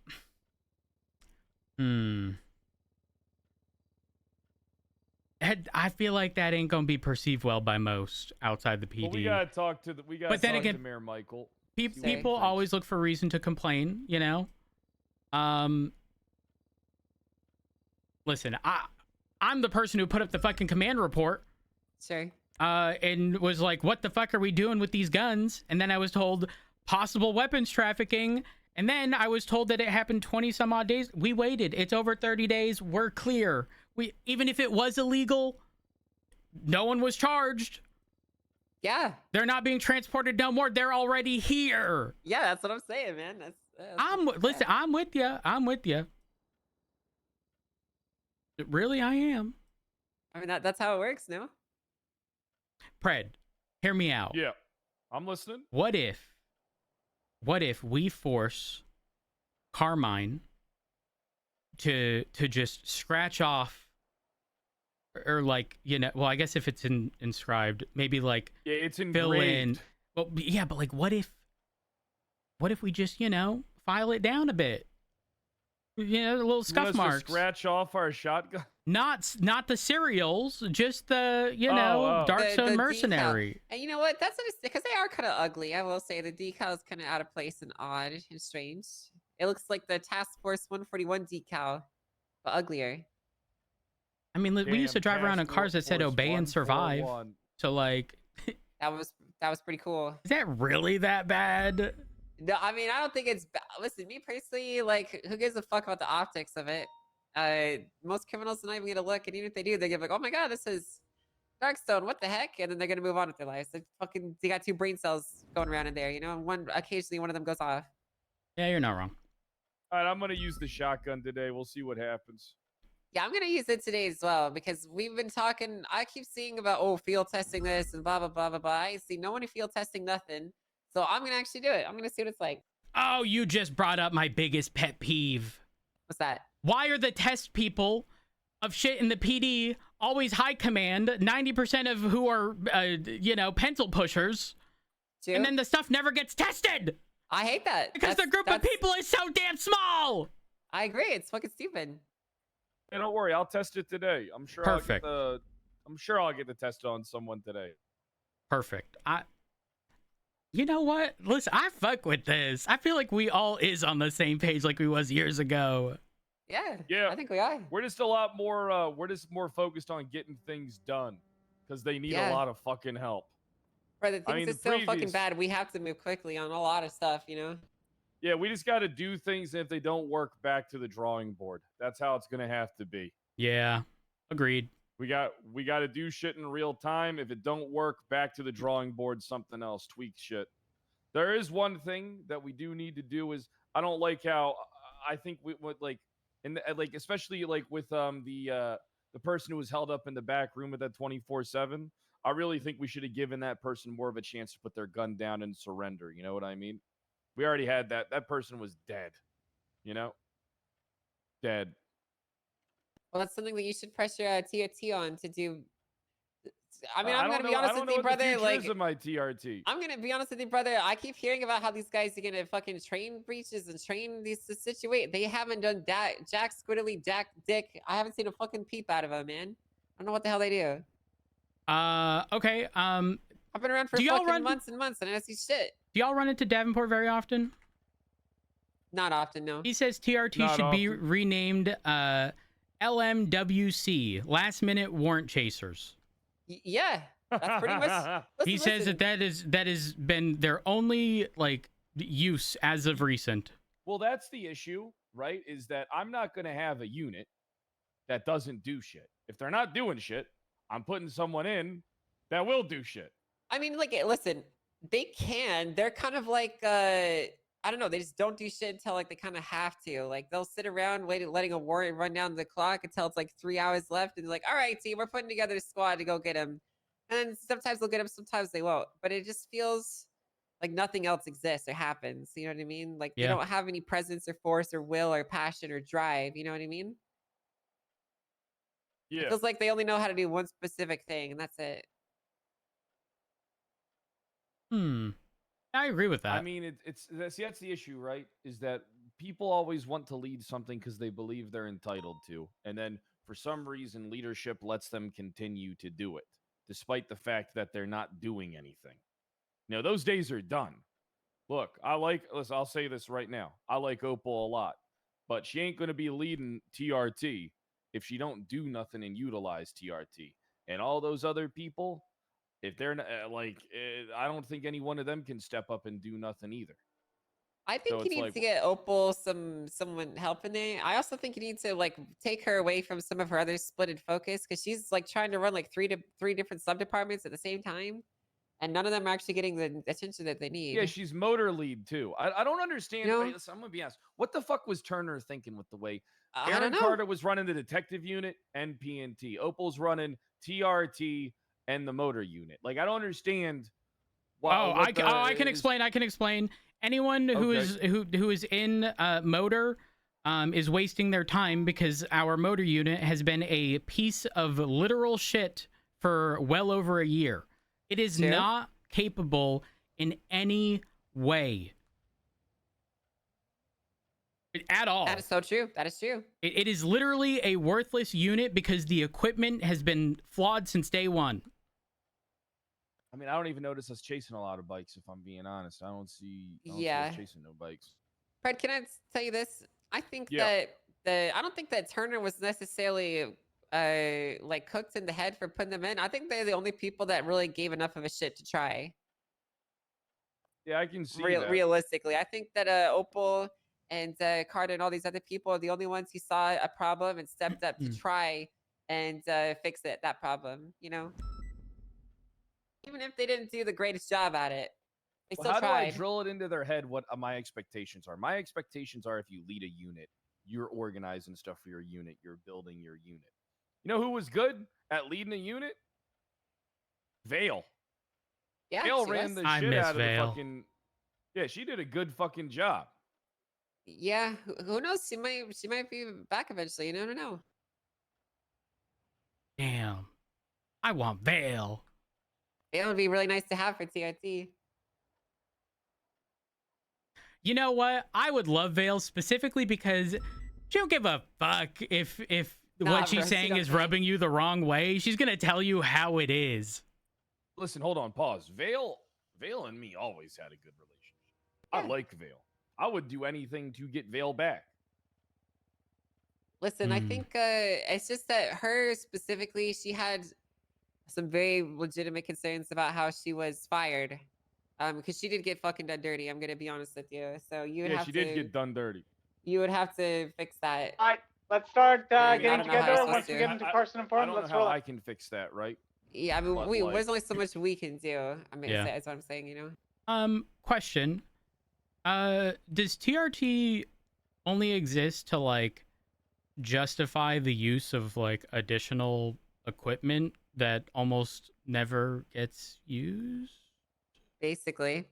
I feel like that ain't gonna be perceived well by most outside the PD. Well, we gotta talk to Mayor Michael. People always look for reason to complain, you know. Listen, I'm the person who put up the fucking command report. Sure. And was like, what the fuck are we doing with these guns? And then I was told possible weapons trafficking. And then I was told that it happened 20 some odd days. We waited. It's over 30 days. We're clear. Even if it was illegal, no one was charged. Yeah. They're not being transported no more. They're already here. Yeah, that's what I'm saying, man. Listen, I'm with you. I'm with you. Really, I am. I mean, that's how it works, no? Pred, hear me out. Yeah, I'm listening. What if we force Carmine to just scratch off, or like, you know, well, I guess if it's inscribed, maybe like it's engraved. Fill in. Well, yeah, but like, what if we just, you know, file it down a bit? You know, the little scuff marks. Scratch off our shotgun. Not the serials, just the Darkstone Mercenary. And you know what? That's because they are kind of ugly. I will say the decal is kind of out of place and odd and strange. It looks like the Task Force 141 decal, but uglier. I mean, we used to drive around in cars that said "Obey and Survive." So like, that was pretty cool. Is that really that bad? No, I mean, I don't think it's bad. Listen, me personally, like, who gives a fuck about the optics of it? Most criminals are not even gonna look, and even if they do, they get like, "Oh my god, this is Darkstone. What the heck?" And then they're gonna move on with their lives. They got 2 brain cells going around in there, you know. And occasionally one of them goes off. Yeah, you're not wrong. All right, I'm gonna use the shotgun today. We'll see what happens. Yeah, I'm gonna use it today as well because we've been talking. I keep seeing about field testing this and blah blah blah blah blah. I see no one field testing nothing. So I'm gonna actually do it. I'm gonna see what it's like. Oh, you just brought up my biggest pet peeve. What's that? Why are the test people of shit in the PD always high command? 90% of who are, pencil pushers. True. And then the stuff never gets tested. I hate that. Because the group of people is so damn small. I agree. It's fucking stupid. Hey, don't worry. I'll test it today. I'm sure. Perfect. I'm sure I'll get the test on someone today. Perfect. You know what? Listen, I fuck with this. I feel like we all is on the same page like we was years ago. Yeah. I think we are. We're just a lot more. We're just more focused on getting things done because they need a lot of fucking help. Brother, things are so fucking bad. We have to move quickly on a lot of stuff, you know. Yeah, we just got to do things, and if they don't work, back to the drawing board. That's how it's gonna have to be. Yeah, agreed. We got to do shit in real time. If it don't work, back to the drawing board, something else, tweak shit. There is one thing that we do need to do is I don't like how I think we would like especially like with the person who was held up in the back room with that 24/7. I really think we should have given that person more of a chance to put their gun down and surrender. You know what I mean? We already had that. That person was dead. You know? Dead. Well, that's something that you should pressure TRT on to do. I mean, I I'm don't gonna be know. I honest don't with know you, what the brother. future Like, is of my TRT. I'm gonna be honest with you, brother. I keep hearing about how these guys are gonna fucking train breaches and train these to situate. They haven't done that. Jack Squiddly, Jack Dick. I haven't seen a fucking peep out of them, man. I don't know what the hell they do. Okay. I've been around for fucking months and months, and I don't see shit. Do y'all run into Davenport very often? Not often, no. He says TRT Not should be often. renamed LMWC, Last Minute Warrant Chasers. Yeah, that's pretty much. He says that has been their only like use as of recent. Well, that's the issue, right? Is that I'm not going to have a unit that doesn't do shit. If they're not doing shit, I'm putting someone in that will do shit. I mean, like, listen, they can. They're kind of like, I don't know. They just don't do shit until like they kind of have to. Like, they'll sit around letting a warrant run down the clock until it's like 3 hours left, and they're like, "All right, team, we're putting together a squad to go get him." And then sometimes they'll get him, sometimes they won't. But it just feels like nothing else exists or happens. You know what I mean? Like they don't have any presence or force or will or passion or drive. You know what I mean? Yeah. It feels like they only know how to do one specific thing, and that's it. I agree with that. I mean, that's the issue, right? Is that people always want to lead something because they believe they're entitled to, and then for some reason, leadership lets them continue to do it, despite the fact that they're not doing anything. You know, those days are done. Look, listen, I'll say this right now. I like Opal a lot, but she ain't going to be leading TRT if she don't do nothing and utilize TRT. And all those other people, if they're not, I don't think any one of them can step up and do nothing either. I think you need to get Opal someone helping it. I also think you need to like take her away from some of her other splitted focus, because she's like trying to run like three different sub departments at the same time, and none of them are actually getting the attention that they need. Yeah, she's motor lead too. I don't understand. You know? Listen, I'm gonna be honest. What the fuck was Turner thinking with the way I don't Aaron know. Carter was running the detective unit and PNT? Opal's running TRT and the motor unit. Like, I don't understand. I can explain. I can explain. Anyone who is in motor is wasting their time, because our motor unit has been a piece of literal shit for well over a year. It is not capable in any way at all. That is so true. That is true. It is literally a worthless unit because the equipment has been flawed since day one. I mean, I don't even notice us chasing a lot of bikes, if I'm being honest. I don't see us chasing no bikes. Fred, can I tell you this? I think Yeah. I don't think that Turner was necessarily like cooked in the head for putting them in. I think they're the only people that really gave enough of a shit to try. Yeah, I can see that. Realistically, I think that Opal and Carter and all these other people are the only ones who saw a problem and stepped up to try and fix that problem. You know, even if they didn't do the greatest job at it, they still how tried. do I drill it into their head what my expectations are? My expectations are, if you lead a unit, you're organizing stuff for your unit, you're building your unit. You know who was good at leading a unit? Vale. Yeah, Vale ran the I shit miss out of Vale. the fucking. Yeah, she did a good fucking job. Yeah, who knows? She might be back eventually. You never know. Damn, I want Vale. It would be really nice to have for TRT. You know what? I would love Vale specifically because she don't give a fuck if what she's saying is rubbing you the wrong way. She's gonna tell you how it is. Listen, hold on, pause. Vale and me always had a good relationship. I like Vale. I would do anything to get Vale back. Listen, I think it's just that her specifically, she had some very legitimate concerns about how she was fired. Because she did get fucking done dirty. I'm gonna be honest with you. So you would have she to. did get done dirty. You would have to fix that. All right, let's start I getting don't know how together. you're Once supposed we to. get into Carson and Forum, I don't let's know roll how it. I can fix that, right? Yeah, I mean, But, there's only so much we can do. I mean, Yeah. that's what I'm saying. You know. Question. Does TRT only exist to like justify the use of like additional equipment that almost never gets used. Basically.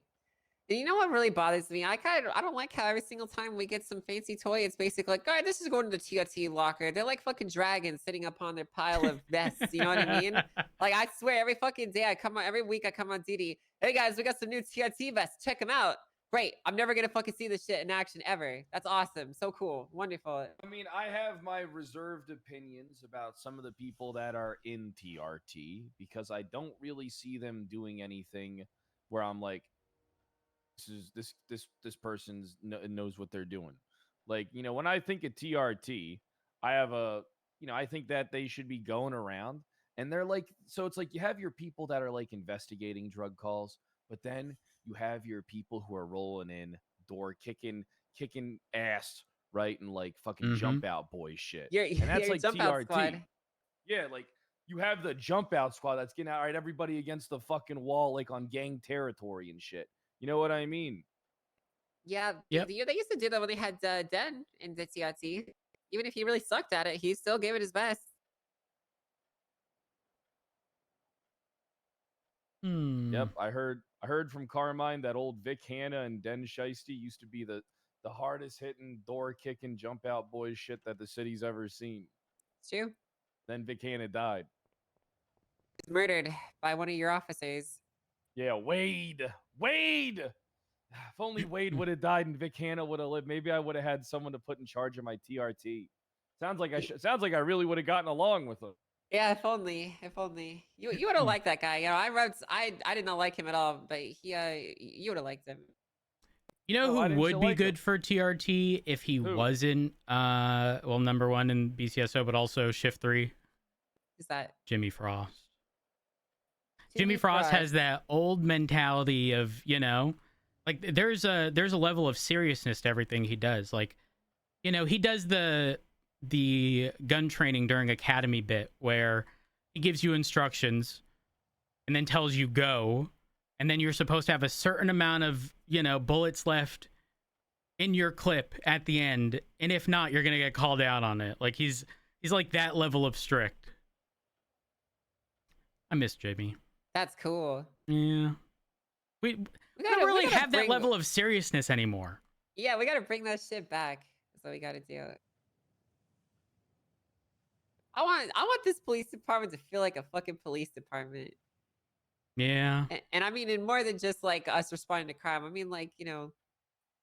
And you know what really bothers me? I don't like how every single time we get some fancy toy, it's basically like, all right, this is going to the TRT locker. They're like fucking dragons sitting upon their pile of vests. You know what I mean? Like, I swear, every fucking day every week I come on DD. Hey guys, we got some new TRT vests. Check them out. Great. I'm never gonna fucking see this shit in action ever. That's awesome. So cool. Wonderful. I mean, I have my reserved opinions about some of the people that are in TRT because I don't really see them doing anything where I'm like, this person's knows what they're doing. Like, you know, when I think of TRT, I have I think that they should be going around and they're like, so it's like you have your people that are like investigating drug calls, but then you have your people who are rolling in, door kicking ass, right? And like fucking jump out boy shit. And that's like jump out TRT. squad. Yeah, like you have the jump out squad that's getting out, right? Everybody against the fucking wall, like on gang territory and shit. You know what I mean? Yeah, Yep. they used to do that when they had Den in the TRT. Even if he really sucked at it, he still gave it his best. Yep, I heard from Carmine that old Vic Hanna and Den Shiesty used to be the hardest hitting, door kicking, jump out boys shit that the city's ever seen. It's true. Then Vic Hanna died. He was murdered by one of your officers. Yeah, Wade. If only Wade would have died and Vic Hanna would have lived, maybe I would have had someone to put in charge of my TRT. Sounds like I really would have gotten along with him. Yeah, if only. You would have liked that guy. You know, I did not like him at all, but you would have liked him. You know who would be good for TRT if he wasn't well, number 1 in BCSO, but also Shift 3? Who's that? Jimmy Frost. Jimmy Frost has that old mentality of, you know, like there's a level of seriousness to everything he does. Like, you know, he does the gun training during academy bit where he gives you instructions and then tells you go, and then you're supposed to have a certain amount of, you know, bullets left in your clip at the end, and if not, you're gonna get called out on it. Like he's like that level of strict. I miss Jimmy. That's cool. Yeah. We don't really have that level of seriousness anymore. Yeah, we gotta bring that shit back. That's what we gotta do. I want this police department to feel like a fucking police department. Yeah. And I mean, in more than just like us responding to crime. I mean, like, you know,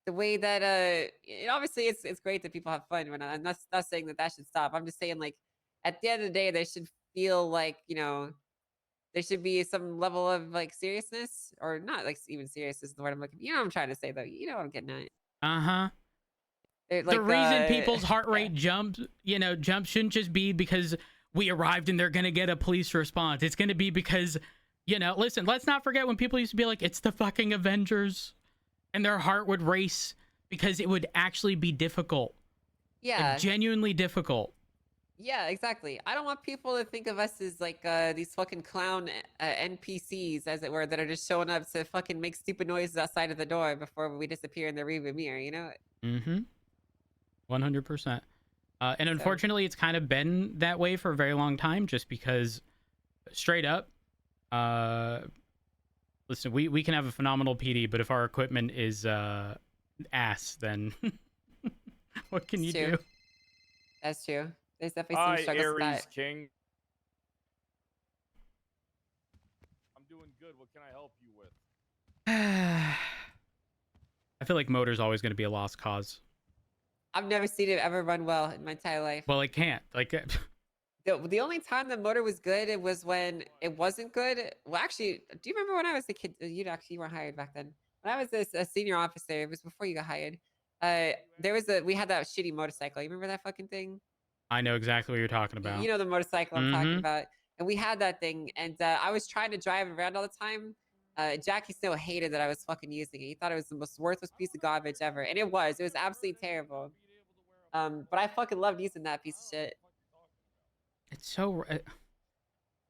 the way that obviously it's great that people have fun. I'm not saying that should stop. I'm just saying, like, at the end of the day, they should feel like, you know, there should be some level of like seriousness, or not like even seriousness is the word I'm looking. You know what I'm trying to say though. You know what I'm getting at. Uh-huh. Like, the reason people's heart rate jumps shouldn't just be because we arrived and they're gonna get a police response. It's gonna be because, you know, listen, let's not forget when people used to be like, it's the fucking Avengers, and their heart would race because it would actually be difficult. Yeah. Like, genuinely difficult. Yeah, exactly. I don't want people to think of us as like these fucking clown NPCs, as it were, that are just showing up to fucking make stupid noises outside of the door before we disappear in the rearview mirror, you know? 100%. And unfortunately, it's kind of been that way for a very long time, just because, straight up, listen, we can have a phenomenal PD, but if our equipment is ass, then what can you do? That's true. There's definitely some struggles with Aries that. King. I'm doing good. What can I help you with? I feel like motor's always going to be a lost cause. I've never seen it ever run well in my entire life. Well, it can't. Like, the only time the motor was good, it was when it wasn't good. Well, actually, do you remember when I was a kid? You weren't hired back then. When I was a senior officer, it was before you got hired. We had that shitty motorcycle. You remember that fucking thing? I know exactly what you're talking about. You know the motorcycle I'm talking about. And we had that thing, and I was trying to drive around all the time. Jackie Snow hated that I was fucking using it. He thought it was the most worthless piece of garbage ever. And it was absolutely terrible. But I fucking loved using that piece of shit. It's so...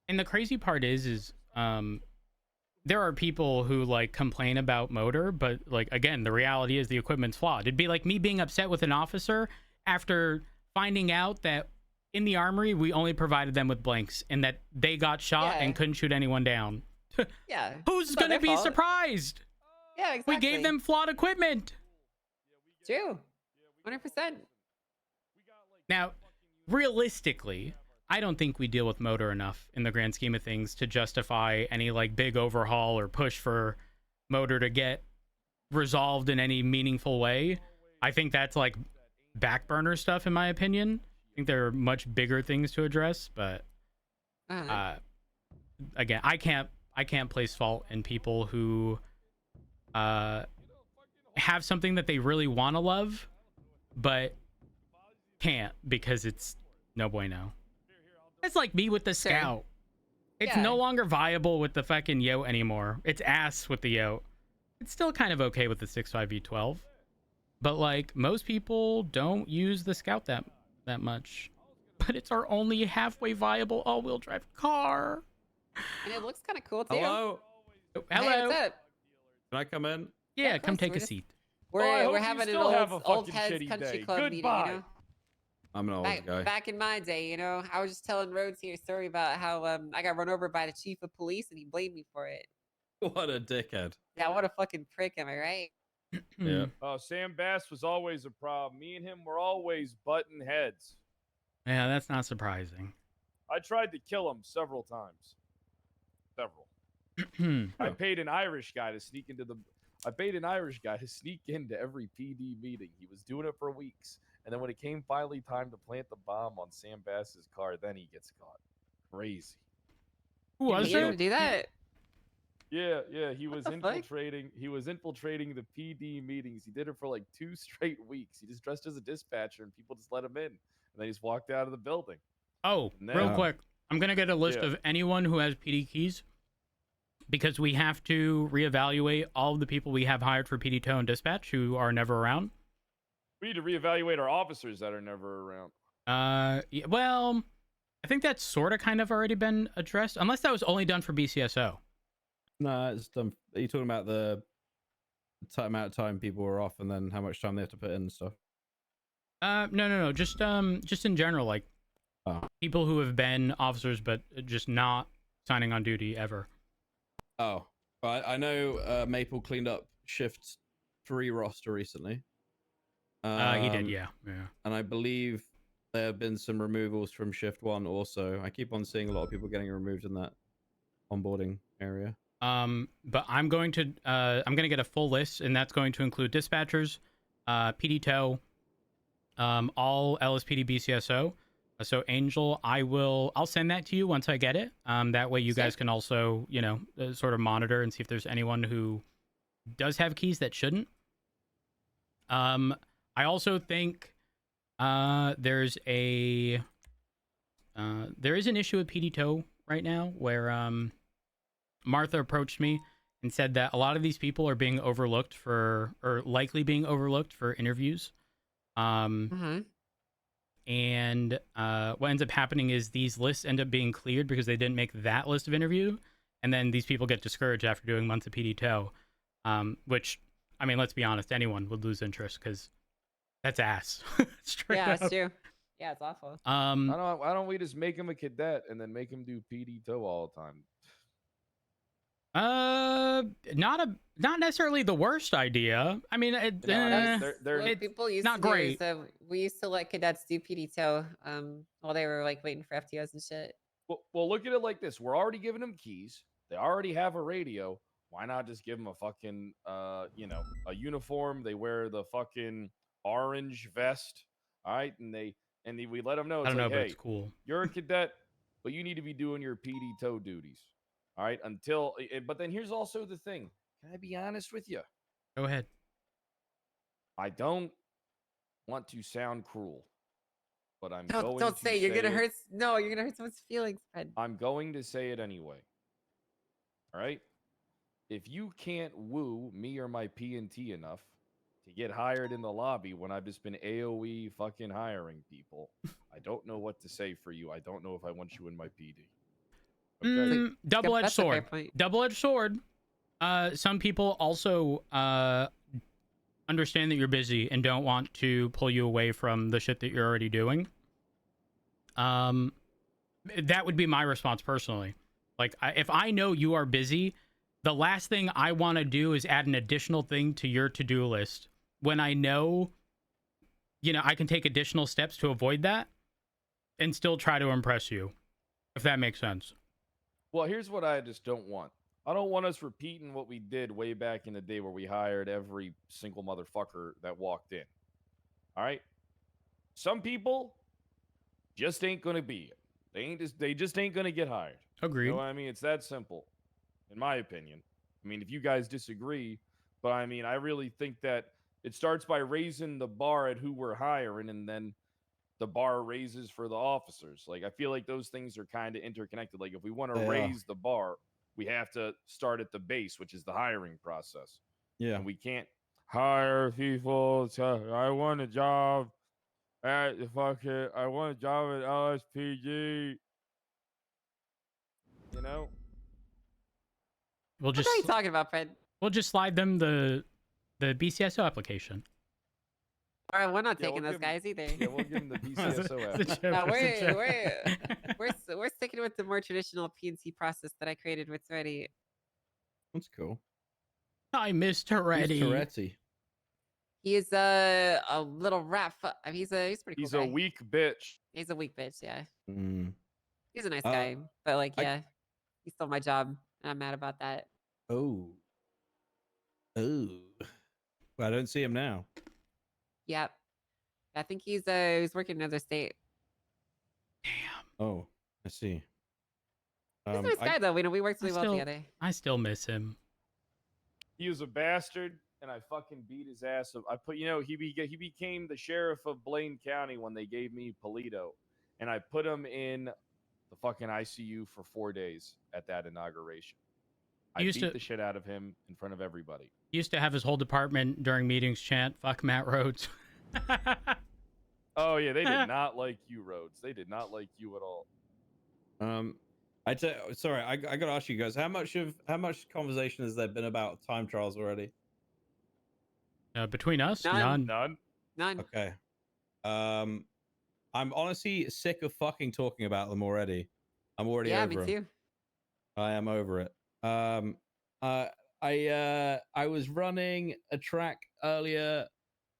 And the crazy part is there are people who like complain about motor, but like, again, the reality is the equipment's flawed. It'd be like me being upset with an officer after finding out that in the armory, we only provided them with blanks, and that they got shot and couldn't shoot anyone down. Yeah. Who's going to be surprised? Yeah, exactly. We gave them flawed equipment. True. 100%. Now, realistically, I don't think we deal with motor enough in the grand scheme of things to justify any like big overhaul or push for motor to get resolved in any meaningful way. I think that's like back burner stuff, in my opinion. I think there are much bigger things to address, but again, I can't place fault in people who have something that they really want to love, but can't because it's no bueno. It's like me with the Scout. It's no longer viable with the fucking Yote anymore. It's ass with the Yote. It's still kind of okay with the 6.5 V12, but like most people don't use the Scout that much. But it's our only halfway viable all-wheel drive car. And it looks kind of cool too. Hello. Hello. Hey, what's up? Can I come in? Yeah, come take a seat. We're having an old heads country club meeting, you know. I'm an old guy. Back in my day, you know, I was just telling Rhodes here a story about how I got run over by the chief of police and he blamed me for it. What a dickhead. Yeah, what a fucking prick, am I right? Yeah. Oh, Sam Bass was always a problem. Me and him were always button heads. Yeah, that's not surprising. I tried to kill him several times. Several. I paid an Irish guy to sneak into every PD meeting. He was doing it for weeks. And then when it came finally time to plant the bomb on Sam Bass's car, then he gets caught. Crazy. Who was it? Do that? Yeah, he was infiltrating. He was infiltrating the PD meetings. He did it for like 2 straight weeks. He just dressed as a dispatcher, and people just let him in. And then he just walked out of the building. Oh, real quick, I'm gonna get a list of anyone who has PD keys, because we have to reevaluate all of the people we have hired for PD tow and dispatch who are never around. We need to reevaluate our officers that are never around. Yeah, well, I think that's sort of kind of already been addressed, unless that was only done for BCSO. No, it's done. Are you talking about the amount of time people were off and then how much time they have to put in and stuff? No. Just in general, like people who have been officers but just not signing on duty ever. Oh, I know Maple cleaned up shift 3 roster recently. He did, yeah. And I believe there have been some removals from shift 1 also. I keep on seeing a lot of people getting removed in that onboarding area. But I'm going to get a full list, and that's going to include dispatchers, PD tow, all LSPD BCSO. So Angel, I'll send that to you once I get it. That way you guys can also, sort of monitor and see if there's anyone who does have keys that shouldn't. I also think there is an issue with PD tow right now where Martha approached me and said that a lot of these people are being overlooked or likely being overlooked for interviews. And what ends up happening is these lists end up being cleared because they didn't make that list of interview, and then these people get discouraged after doing months of PD tow, which, I mean, let's be honest, anyone would lose interest because that's ass. Yeah, that's true. Yeah, it's awful. Why don't we just make him a cadet and then make him do PD tow all the time? Not necessarily the worst idea. I mean, people used not to great. Do, so we used to let cadets do PD tow while they were like waiting for FTOs and shit. Well, look at it like this: we're already giving them keys. They already have a radio. Why not just give them a fucking a uniform? They wear the fucking orange vest, all right, and we let them know. It's I don't know, like, but hey, it's cool. You're a cadet, but you need to be doing your PD tow duties. All right, but then here's also the thing. Can I be honest with you? Go ahead. I don't want to sound cruel, but I'm Don't say you're gonna hurt. No, you're gonna hurt someone's feelings, Fred. I'm going to say it anyway. All right? If you can't woo me or my P&T enough to get hired in the lobby when I've just been AOE fucking hiring people, I don't know what to say for you. I don't know if I want you in my PD. Okay. Double-edged sword. Double-edged sword. Some people also understand that you're busy and don't want to pull you away from the shit that you're already doing. that would be my response personally. Like, if I know you are busy, the last thing I want to do is add an additional thing to your to-do list when I know, I can take additional steps to avoid that and still try to impress you, if that makes sense. Well, here's what I just don't want. I don't want us repeating what we did way back in the day where we hired every single motherfucker that walked in. All right? Some people just ain't going to be it. They just ain't going to get hired. Agreed. You know what I mean? It's that simple, in my opinion. I mean, if you guys disagree, but I mean, I really think that it starts by raising the bar at who we're hiring, and then the bar raises for the officers. Like, I feel like those things are kind of interconnected. Like, if we want to raise the bar, we have to start at the base, which is the hiring process. Yeah. And we can't hire people I want a job at I want a job at LSPG. You know? We'll just, what are you talking about, Fred? We'll just slide them the BCSO application. All right, we're not taking those guys either. Yeah, we'll give them the BCSO app. No, we're sticking with the more traditional PNC process that I created with Toretti. That's cool. I miss Toretti. Toretti. He is a little rat. I mean, he's pretty cool. He's guy. a weak bitch. He's a weak bitch. Yeah. Mm. He's a nice guy, but like, yeah, he stole my job, and I'm mad about that. Oh. Well, I don't see him now. Yep. I think he's working in another state. Damn. Oh, I see. He's a nice guy, though. We worked really well together. I still miss him. He was a bastard, and I fucking beat his ass. He became the sheriff of Blaine County when they gave me Polito, and I put him in the fucking ICU for 4 days at that inauguration. I beat the shit out of him in front of everybody. He used to have his whole department during meetings chant, "Fuck Matt Rhodes." Oh yeah, they did not like you, Rhodes. They did not like you at all. Sorry, I gotta ask you guys, how much conversation has there been about time trials already? Between us, None. Okay. I'm honestly sick of fucking talking about them already. I'm already over them. Yeah, me too. I am over it. I was running a track earlier,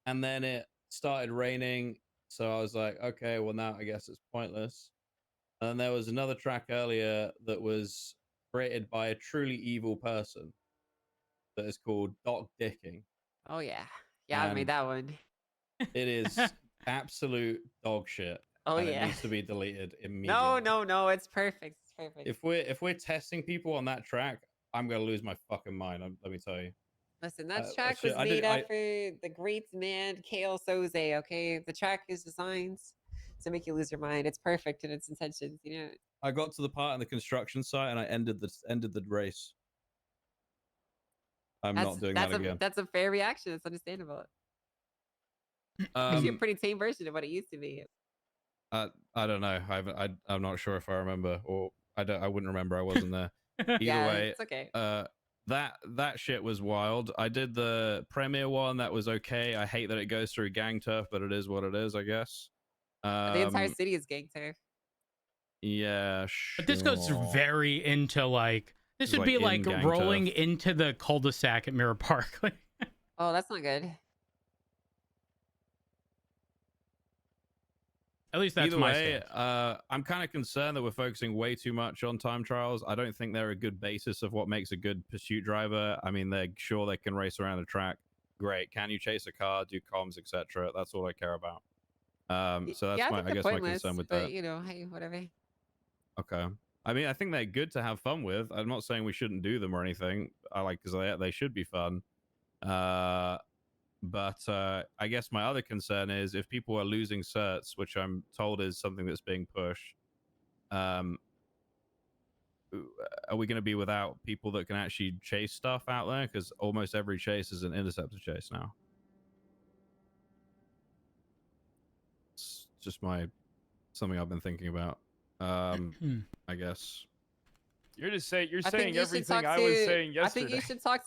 and then it started raining, so I was like, okay, well now I guess it's pointless. And there was another track earlier that was created by a truly evil person that is called Doc Dicking. Oh yeah, I made that one. It is absolute dog shit. Oh and yeah, it needs to be deleted immediately. No, it's perfect. It's perfect. If we're testing people on that track, I'm gonna lose my fucking mind. Let me tell you. Listen, that track was made after the great man Kale Soze. Okay, the track is designed to make you lose your mind. It's perfect in its intentions. You know. I got to the part in the construction site and I ended the race. I'm not doing that again. That's a fair reaction. It's understandable. It's actually a pretty tame version of what it used to be. I don't know. I'm not sure if I remember, or I wouldn't remember. I wasn't there. Either way, it's okay. That shit was wild. I did the premiere one. That was okay. I hate that it goes through gang turf, but it is what it is, I guess. The entire city is gang turf. Yeah, sure. But this goes very into like this would be like rolling into the cul-de-sac at Mirror Park. Oh, that's not good. At least that's Either my way, stance. I'm kind of concerned that we're focusing way too much on time trials. I don't think they're a good basis of what makes a good pursuit driver. I mean, they're sure they can race around a track. Great. Can you chase a car, do comms, etc.? That's all I care about. So that's I guess my concern with that. You know, hey, whatever. Okay. I mean, I think they're good to have fun with. I'm not saying we shouldn't do them or anything. Because they should be fun. But I guess my other concern is if people are losing certs, which I'm told is something that's being pushed, are we going to be without people that can actually chase stuff out there? Because almost every chase is an interceptor chase now. It's just something I've been thinking about. I guess. You're saying everything I was saying yesterday. I think you should talk